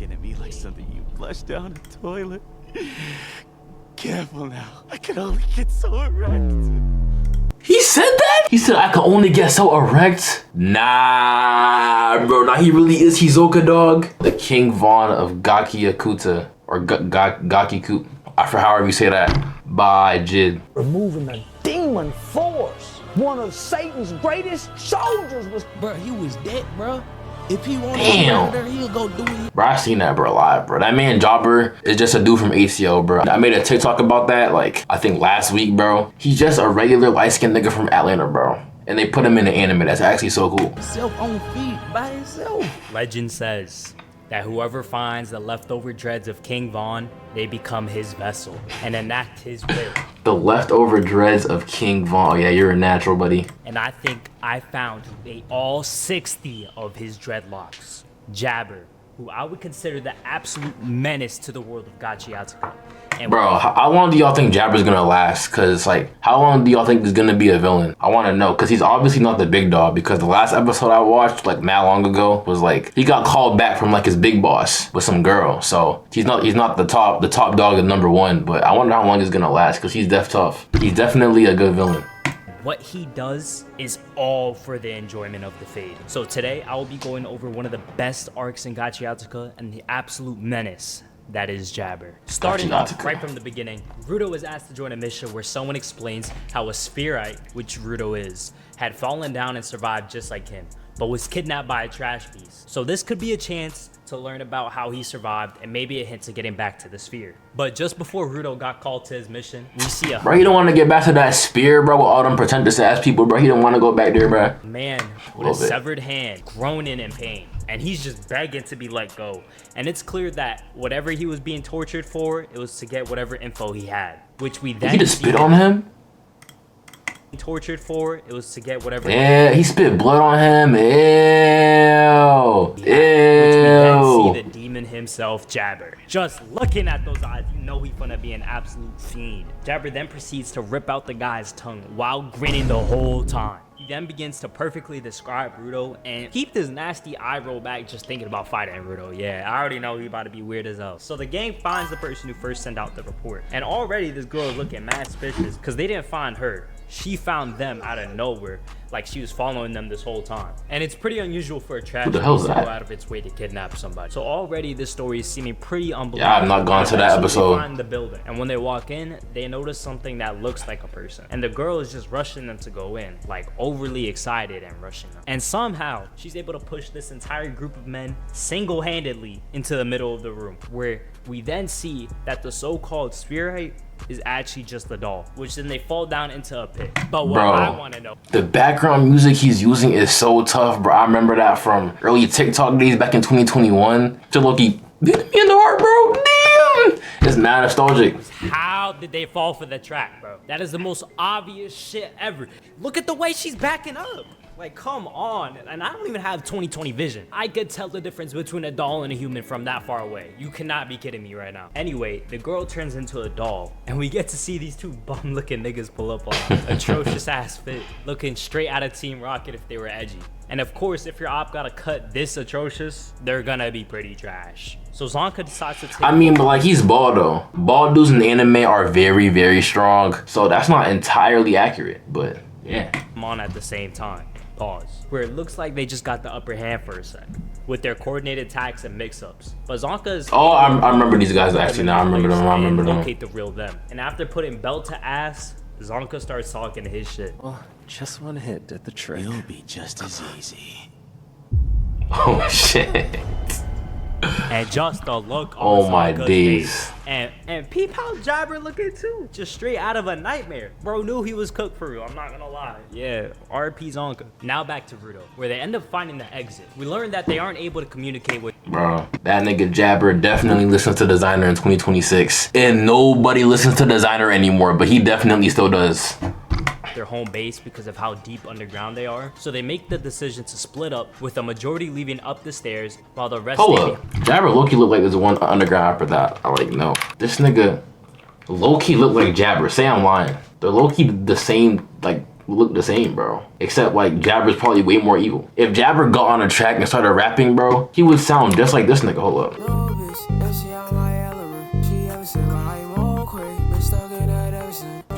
looking at me like something you flushed down the toilet. Careful now. I can only get so erect. He said that? He said I can only get so erect? Nah, bro. Now he really is Hisoka, dog. The King Von of Gachiakuta. Or Gachiakuta. I forget however you say that. By Jid. Removing the demon force. One of Satan's greatest soldiers was... Bro, he was dead, bro. If he wanted Damn. to murder, he'll go do it. Bro, I seen that, bro, live, bro. That man Jobber is just a dude from ACO, bro. I made a TikTok about that, like, I think last week, bro. He's just a regular light-skinned nigga from Atlanta, bro. And they put him in the anime. That's actually so cool. Himself on feet by himself. Legend says that whoever finds the leftover dreads of King Von, they become his vessel and enact his will. The leftover dreads of King Von. Yeah, you're a natural, buddy. And I think I found all 60 of his dreadlocks. Jabber, who I would consider the absolute menace to the world of Gachiakuta. And bro, how long do y'all think Jabber's gonna last? Cause like, how long do y'all think he's gonna be a villain? I wanna know, cause he's obviously not the big dog, because the last episode I watched, like mad long ago, was like, he got called back from like his big boss with some girl. So he's not the top dog of #1, but I wonder how long he's gonna last, cause he's tough. He's definitely a good villain. what he does is all for the enjoyment of the fade. So today I will be going over one of the best arcs in Gachiakuta and the absolute menace that is Jabber. Starting off right from the beginning, Rudo is asked to join a mission where someone explains how a spherite, which Rudo is, had fallen down and survived just like him, but was kidnapped by a trash piece. So this could be a chance to learn about how he survived and maybe a hint to getting back to the sphere. But just before Rudo got called to his mission, we see a bro, he don't want to get back to that sphere, bro, with all them pretentious ass people, bro. He don't want to go back there, bro. Man with a severed hand, groaning in pain, and he's just begging to be let go. And it's clear that whatever he was being tortured for, it was to get whatever info he had, which we then he just spit on him. Tortured for, it was to get whatever. Yeah, he spit blood on him. Ew. Which we then see the demon himself, Jabber. Just looking at those eyes, you know he's gonna be an absolute fiend. Jabber then proceeds to rip out the guy's tongue while grinning the whole time. He then begins to perfectly describe Rudo and keep this nasty eye roll back just thinking about fighting Rudo. Yeah, I already know he about to be weird as hell. So the gang finds the person who first sent out the report. And already this girl is looking mad suspicious because they didn't find her. She found them out of nowhere, like she was following them this whole time. And it's pretty unusual for a trash piece to go out of its way to kidnap somebody. So already this story is seeming pretty unbelievable. Yeah, I've not gone to that episode. They find the building, and when they walk in, they notice something that looks like a person. And the girl is just rushing them to go in, like overly excited and rushing them. And somehow, she's able to push this entire group of men single-handedly into the middle of the room, where we then see that the so-called spherite is actually just a doll, which then they fall down into a pit. But what I want to know, the background music he's using is so tough, bro. I remember that from early TikTok days back in 2021. To Loki, hit me in the heart, bro. Damn, it's mad nostalgic. How did they fall for the trap, bro? That is the most obvious shit ever. Look at the way she's backing up. Like, come on. And I don't even have 20/20 vision. I could tell the difference between a doll and a human from that far away. You cannot be kidding me right now. Anyway, the girl turns into a doll, and we get to see these two bum-looking niggas pull up on atrocious ass fit, looking straight out of Team Rocket if they were edgy. And of course, if your op got a cut this atrocious, they're gonna be pretty trash. So Zonka decides to take... I mean, but like, he's bald though. Bald dudes in the anime are very, very strong. So that's not entirely accurate, but yeah. Come on at the same time. Pause. Where it looks like they just got the upper hand for a sec with their coordinated attacks and mix-ups. But Zonka's... Oh, I remember these guys actually now. I remember them. Locate the real them. And after putting belt to ass, Zonka starts talking his shit. Well, just one hit at the trick. You'll be just as easy. Oh shit. And just the look on oh my Zonka's days face. And peep how Jabber looking too. Just straight out of a nightmare. Bro knew he was cooked for real, I'm not gonna lie. Yeah, RP Zonka. Now back to Rudo, where they end up finding the exit. We learned that they aren't able to communicate with... Bro, that nigga Jabber definitely listens to Designer in 2026. And nobody listens to Designer anymore, but he definitely still does. Their home base because of how deep underground they are. So they make the decision to split up, with a majority leaving up the stairs while the rest... Hold up. Jabber low-key look like there's one underground after that. I like, no. This nigga low-key look like Jabber. Say I'm lying. They're low-key the same, like, look the same, bro. Except like Jabber's probably way more evil. If Jabber got on a track and started rapping, bro, he would sound just like this nigga. Hold up.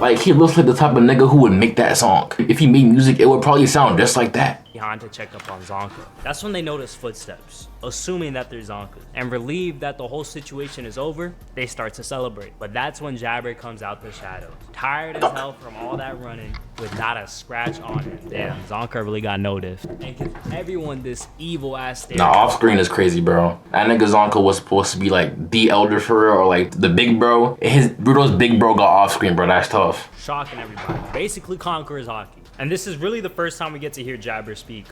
Like, he looks like the type of nigga who would make that song. If he made music, it would probably sound just like that. Behind to check up on Zonka. That's when they notice footsteps, assuming that they're Zonka. And relieved that the whole situation is over, they start to celebrate. But that's when Jabber comes out the shadows, tired as hell from all that running, with not a scratch on him. Damn, Zonka really got noticed. And gives everyone this evil ass stare. Nah, off screen is crazy, bro. That nigga Zonka was supposed to be like the elder for real, or like the big bro. Rudo's big bro got off screen, bro. That's tough. Shocking everybody. Basically conquers hockey. And this is really the first time we get to hear Jabber speak.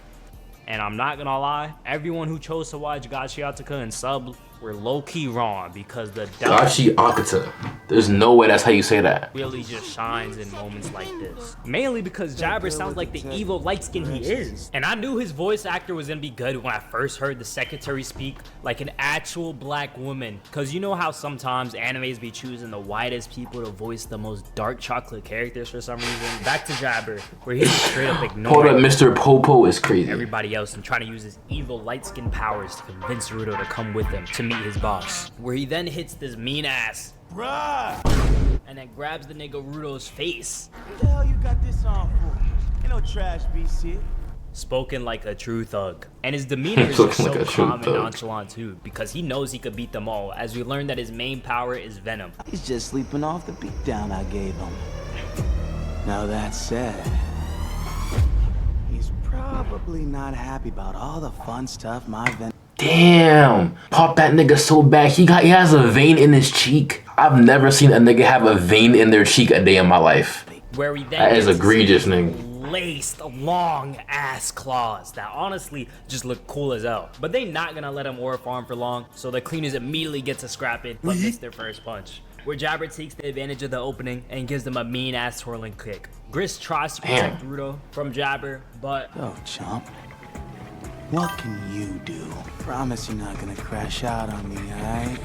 And I'm not gonna lie, everyone who chose to watch Gachiakuta and sub were low-key wrong, because the Gachiakuta. There's no way that's how you say that. really just shines in moments like this. Mainly because Jabber sounds like the evil light skin he is. And I knew his voice actor was gonna be good when I first heard the secretary speak like an actual black woman. Cause you know how sometimes animes be choosing the whitest people to voice the most dark chocolate characters for some reason. Back to Jabber, where he's straight up ignoring Hold up, Mr. Popo is crazy. everybody else and trying to use his evil light skin powers to convince Rudo to come with him to meet his boss. Where he then hits this mean ass and then grabs the nigga Rudo's face. What the hell you got this on for? Ain't no trash beast here. Spoken like a true thug. And his demeanor is just so calm and nonchalant too, because he knows he could beat them all, as we learn that his main power is venom. He's just sleeping off the beatdown I gave him. Now that said, he's probably not happy about all the fun stuff my venom. Damn, pop that nigga so bad. He has a vein in his cheek. I've never seen a nigga have a vein in their cheek a day in my life. Where we then That is egregious, nigga. laced long ass claws that honestly just look cool as hell. But they not gonna let him aura farm for long, so the cleaners immediately get to scrapping but miss their first punch. Where Jabber takes the advantage of the opening and gives them a mean ass twirling kick. Gris tries to protect Rudo from Jabber, but Oh, chump. What can you do? Promise you're not gonna crash out on me, alright?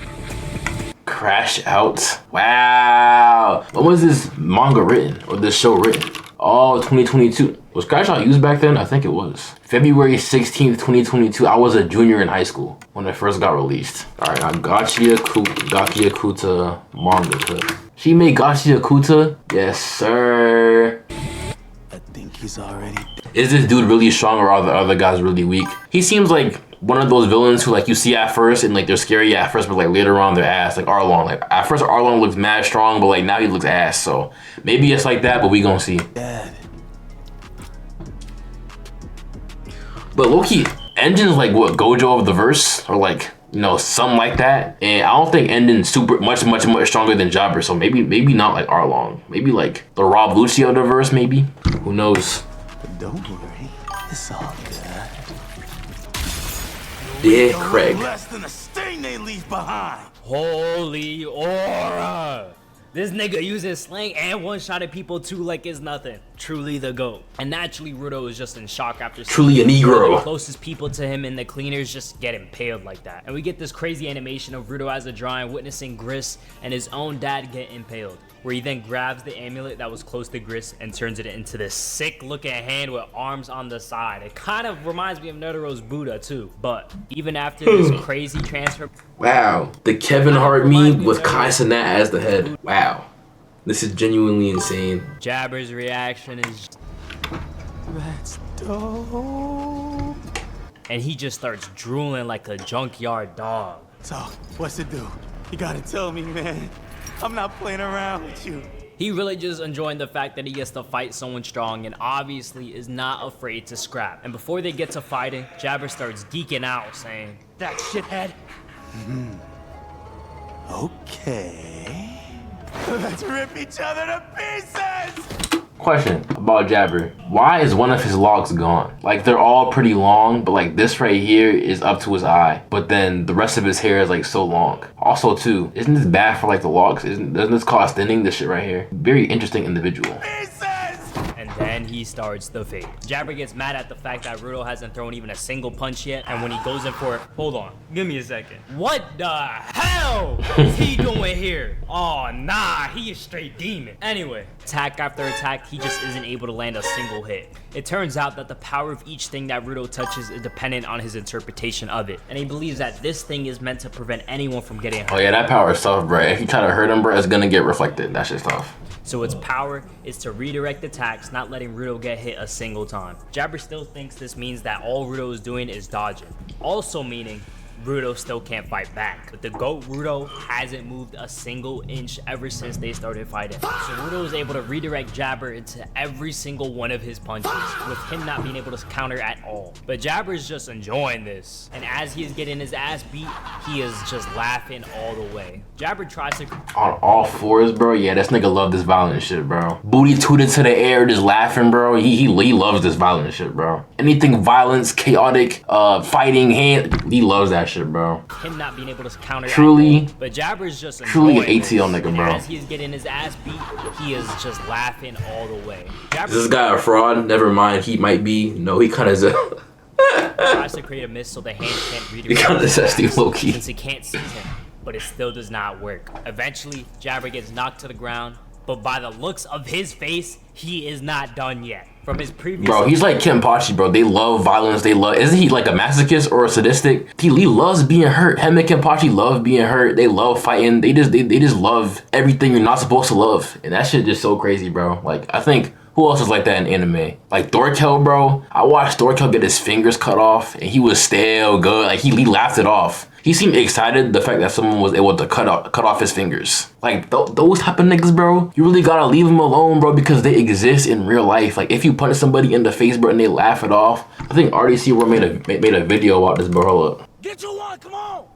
Crash out. Wow. When was this manga written or this show written? Oh, 2022. Was Crash Out used back then? I think it was. February 16th, 2022. I was a junior in high school when it first got released. All right, I'm Gachiakuta manga. She made Gachiakuta? Yes, sir. I think he's already dead. Is this dude really strong or are the other guys really weak? He seems like one of those villains who like you see at first and like they're scary at first, but like later on they're ass. Like Arlong. Like at first Arlong looks mad strong, but like now he looks ass. So maybe it's like that, but we gonna see. Dead. But low-key, Engin's like what, Gojo of the verse? Or like, you know, something like that. And I don't think Engin's super much stronger than Jabber. So maybe not like Arlong. Maybe like the Rob Lucci of the verse, maybe. Who knows? But don't worry, it's all good. Yeah, Craig. Less than the stain they leave behind. holy aura! This nigga uses slang and one-shotted people too like it's nothing. Truly the GOAT. And naturally, Rudo is just in shock after Truly a Negro. the closest people to him and the cleaners just get impaled like that. And we get this crazy animation of Rudo as a drawing witnessing Gris and his own dad get impaled, where he then grabs the amulet that was close to Gris and turns it into this sick looking hand with arms on the side. It kind of reminds me of Netero's Buddha too. But even after this crazy transfer, Wow. The Kevin Hart meme with Kai Cenat as the head. Wow. This is genuinely insane. Jabber's reaction is, That's dope. and he just starts drooling like a junkyard dog. So, what's it do? You gotta tell me, man. I'm not playing around with you. He really just enjoying the fact that he gets to fight someone strong and obviously is not afraid to scrap. And before they get to fighting, Jabber starts geeking out saying, That shithead. Okay. Let's rip each other to pieces. Question about Jabber. Why is one of his locks gone? Like they're all pretty long, but like this right here is up to his eye. But then the rest of his hair is like so long. Also too, isn't this bad for like the locks? Doesn't this cause thinning, this shit right here? Very interesting individual. Pieces. and Then he starts the fade. Jabber gets mad at the fact that Rudo hasn't thrown even a single punch yet, and when he goes in for it, hold on, give me a second. What the hell is he doing here? Oh nah, he is straight demon. Anyway, attack after attack, he just isn't able to land a single hit. It turns out that the power of each thing that Rudo touches is dependent on his interpretation of it, and he believes that this thing is meant to prevent anyone from getting hurt. Oh yeah, that power is tough, bro. If you try to hurt him, bro, it's gonna get reflected. That shit's tough. So its power is to redirect attacks, not letting Rudo get hit a single time. Jabber still thinks this means that all Rudo is doing is dodging, also meaning Rudo still can't fight back. But the GOAT Rudo hasn't moved a single inch ever since they started fighting. So Rudo is able to redirect Jabber into every single one of his punches, with him not being able to counter at all. But Jabber is just enjoying this. And as he is getting his ass beat, he is just laughing all the way. Jabber tries to... On all fours, bro. Yeah, this nigga love this violent shit, bro. Booty tooted to the air, just laughing, bro. He loves this violent shit, bro. Anything violence, chaotic, fighting, hand, he loves that shit, bro. Him not being able to counter Truly, but Jabber's just truly an enjoying ATL this. nigga, And bro. as he's getting his ass beat, he is just laughing all the way. Is this guy a fraud? Never mind, he might be. No, he kind of tries to create a miss so the hand can't redirect. He kind of zesty low-key. Since he can't seize him, but it still does not work. Eventually, Jabber gets knocked to the ground, but by the looks of his face, he is not done yet. From his previous... Bro, he's like Kenpachi, bro. They love violence. They love... Isn't he like a masochist or a sadistic? He loves being hurt. Him and Kenpachi love being hurt. They love fighting. They just love everything you're not supposed to love. And that shit just so crazy, bro. Like, I think... Who else is like that in anime? Like Thorkel, bro. I watched Thorkel get his fingers cut off, and he was still good. Like, he laughed it off. He seemed excited the fact that someone was able to cut off his fingers. Like, those type of niggas, bro, you really gotta leave them alone, bro, because they exist in real life. Like, if you punch somebody in the face, bro, and they laugh it off. I think RDC World made a video about this, bro. Hold up. Get you one, come on.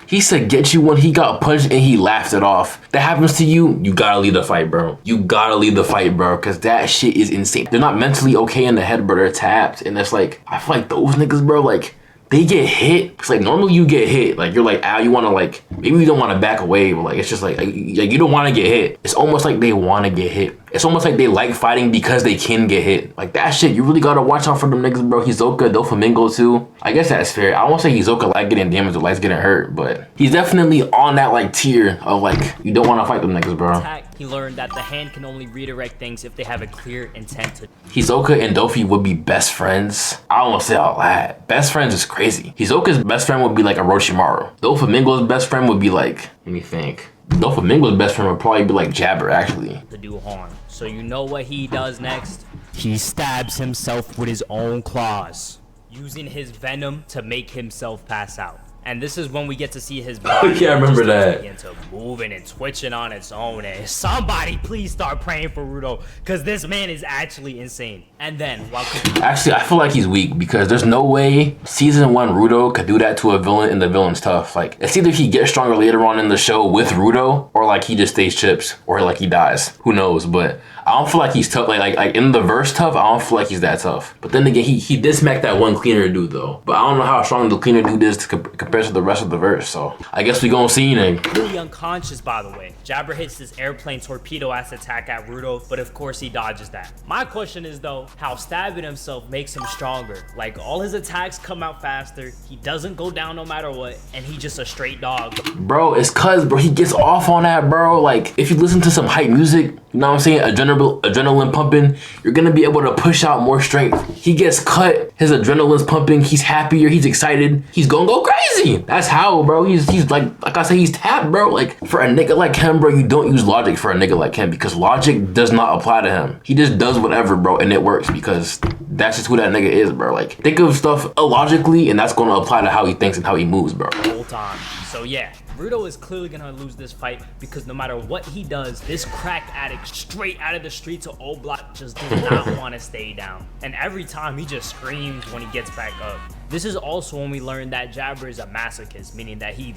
He said, get you one. He got punched and he laughed it off. That happens to you, you gotta leave the fight, bro. You gotta leave the fight, bro, because that shit is insane. They're not mentally okay in the head, bro. They're tapped. And it's like, I feel like those niggas, bro, like, they get hit. It's like, normally you get hit. Like, you're like, ow, you want to, like, maybe you don't want to back away, but, like, it's just like you don't want to get hit. It's almost like they want to get hit. It's almost like they like fighting because they can get hit. Like, that shit, you really got to watch out for them niggas, bro. Hisoka, Doflamingo, too. I guess that's fair. I won't say Hisoka like getting damaged or likes getting hurt, but he's definitely on that, like, tier of, like, you don't want to fight them niggas, bro. He learned that the hand can only redirect things if they have a clear intent to. Hisoka and Dofi would be best friends. I don't want to say all that. Best friends is crazy. Hisoka's best friend would be like Orochimaru. Doflamingo's best friend would be like, let me think. Doflamingo's best friend would probably be like Jabber, actually. To do harm. So you know what he does next? He stabs himself with his own claws, using his venom to make himself pass out. And this is when we get to see his body Yeah, I remember that. begin to moving and twitching on its own. And somebody please start praying for Rudo, because this man is actually insane. And then while actually, I feel like he's weak because there's no way season 1 Rudo could do that to a villain and the villain's tough. Like, it's either he gets stronger later on in the show with Rudo, or like he just stays chips, or like he dies. Who knows? But I don't feel like he's tough. Like in the verse tough, I don't feel like he's that tough. But then again, he did smack that one cleaner dude though. But I don't know how strong the cleaner dude is compared to the rest of the verse. So I guess we gonna see then. really unconscious, by the way. Jabber hits this airplane torpedo ass attack at Rudo, but of course he dodges that. My question is though, how stabbing himself makes him stronger. Like, all his attacks come out faster, he doesn't go down no matter what, and he just a straight dog. Bro, it's cause, bro, he gets off on that, bro. Like, if you listen to some hype music, you know what I'm saying, adrenaline pumping, you're gonna be able to push out more strength. He gets cut, his adrenaline's pumping, he's happier, he's excited, he's gonna go crazy. That's how, bro. He's like I said, he's tapped, bro. Like, for a nigga like him, bro, you don't use logic for a nigga like him because logic does not apply to him. He just does whatever, bro, and it works because that's just who that nigga is, bro. Like, think of stuff illogically, and that's gonna apply to how he thinks and how he moves, bro. The whole time. So yeah, Rudo is clearly gonna lose this fight because no matter what he does, this crack addict straight out of the streets of Old Block just does not want to stay down. And every time he just screams when he gets back up. This is also when we learn that Jabber is a masochist, meaning that he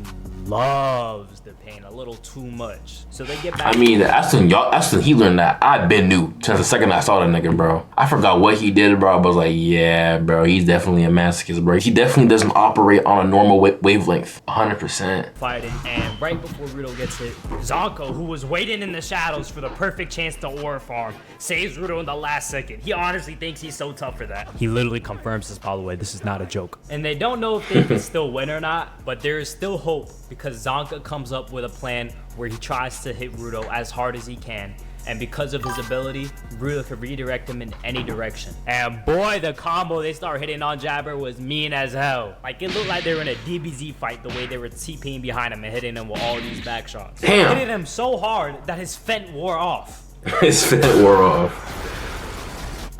loves the pain a little too much. So they get back. I mean, that's when he learned that. I've been new since the second I saw that nigga, bro. I forgot what he did, bro. I was like, yeah, bro, he's definitely a masochist, bro. He definitely doesn't operate on a normal wavelength, 100%. Fighting, and right before Rudo gets hit, Zonko, who was waiting in the shadows for the perfect chance to aura farm, saves Rudo in the last second. He honestly thinks he's so tough for that. He literally confirms this, by the way. This is not a joke. And they don't know if they can still win or not, but there is still hope because Zonka comes up with a plan where he tries to hit Rudo as hard as he can. And because of his ability, Rudo could redirect him in any direction. And boy, the combo they start hitting on Jabber was mean as hell. Like, it looked like they were in a DBZ fight the way they were TPing behind him and hitting him with all these back shots. Damn. Hitting him so hard that his fent wore off. His fit wore off.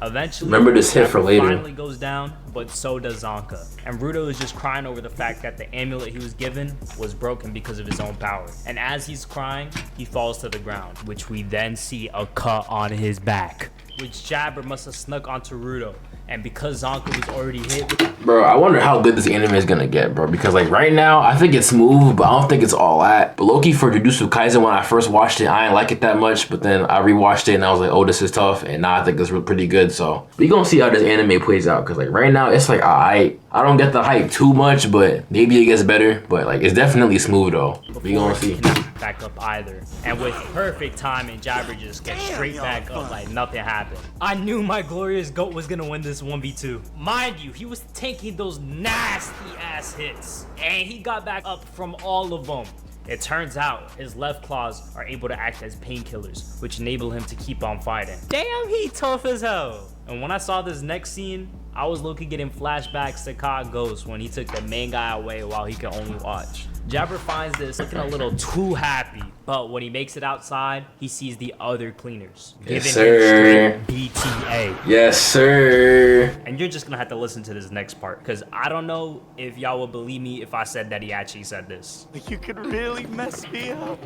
Eventually, Remember this hit for later. finally goes down, but so does Zonka. And Rudo is just crying over the fact that the amulet he was given was broken because of his own power. And as he's crying, he falls to the ground, which we then see a cut on his back, which Jabber must have snuck onto Rudo. And because Zonka was already hit, Bro, I wonder how good this anime is gonna get, bro. Because like right now, I think it's smooth, but I don't think it's all that. But low-key for Jujutsu Kaisen, when I first watched it, I didn't like it that much. But then I rewatched it and I was like, oh, this is tough. And now I think it's pretty good. So we gonna see how this anime plays out. Cause like right now, it's like, I don't get the hype too much, but maybe it gets better. But like, it's definitely smooth though. We gonna see. he cannot back up either. And with perfect timing, Jabber just gets straight back up like nothing happened. I knew my glorious GOAT was gonna win this 1v2. Mind you, he was tanking those nasty ass hits, and he got back up from all of them. It turns out his left claws are able to act as painkillers, which enable him to keep on fighting. Damn, he tough as hell. And when I saw this next scene, I was low-key getting flashbacks to Cod Ghost when he took the main guy away while he could only watch. Jabber finds this looking a little too happy, but when he makes it outside, he sees the other cleaners Yes, giving him sir. straight BTA. Yes, sir. And you're just gonna have to listen to this next part, because I don't know if y'all would believe me if I said that he actually said this. You could really mess me up.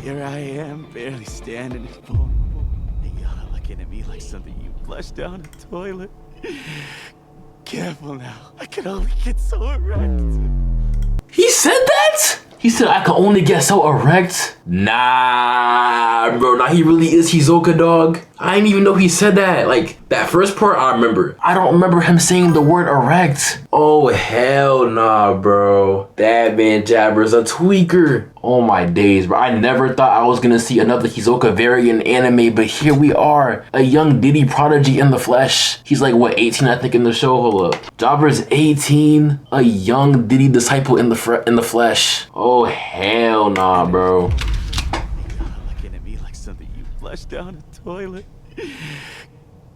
Here I am, barely standing and vulnerable. And y'all looking at me like something you flushed down the toilet. Careful now. I can only get so erect. He said that? He said I can only get so erect? Nah, bro. Nah, he really is Hisoka, dog. I didn't even know he said that. Like, that first part I remember. I don't remember him saying the word erect. Oh, hell nah, bro. That man Jabber's a tweaker. Oh my days, bro. I never thought I was gonna see another Hisoka variant anime, but here we are. A young Diddy prodigy in the flesh. He's like, what, 18, I think, in the show? Hold up. Jabber's 18. A young Diddy disciple in the flesh. Oh, hell nah, bro. Y'all looking at me like something you flushed down the toilet.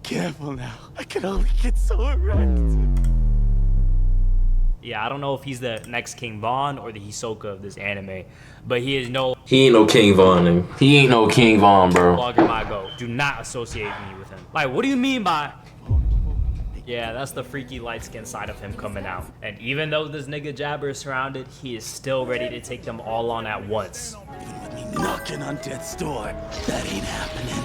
Careful now. I can only get so erect. Yeah, I don't know if he's the next King Von or the Hisoka of this anime, but he is no He ain't no King Von. He ain't no King Von, bro. longer my GOAT. Do not associate me with him. Like, what do you mean by... Yeah, that's the freaky light-skinned side of him coming out. And even though this nigga Jabber is surrounded, he is still ready to take them all on at once. Even with me knocking on death's door, that ain't happening.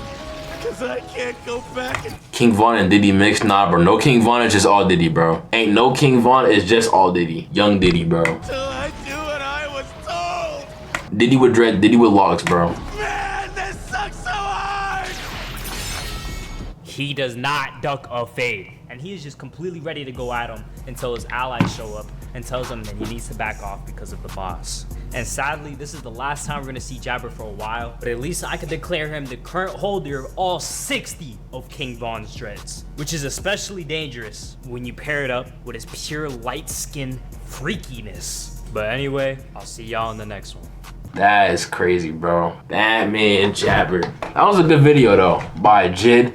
Cause I can't go back and King Von and Diddy mixed? Nah, bro. No King Von, it's just all Diddy, bro. Ain't no King Von, it's just all Diddy. Young Diddy, bro. till I do what I was told. Diddy with dread, Diddy with locks, bro. Man, this sucks so hard. He does not duck or fade. And he is just completely ready to go at him until his allies show up and tells him that he needs to back off because of the boss. And sadly, this is the last time we're gonna see Jabber for a while, but at least I can declare him the current holder of all 60 of King Von's dreads, which is especially dangerous when you pair it up with his pure light skin freakiness. But anyway, I'll see y'all in the next one. That is crazy, bro. That man Jabber. That was a good video though, by Jid.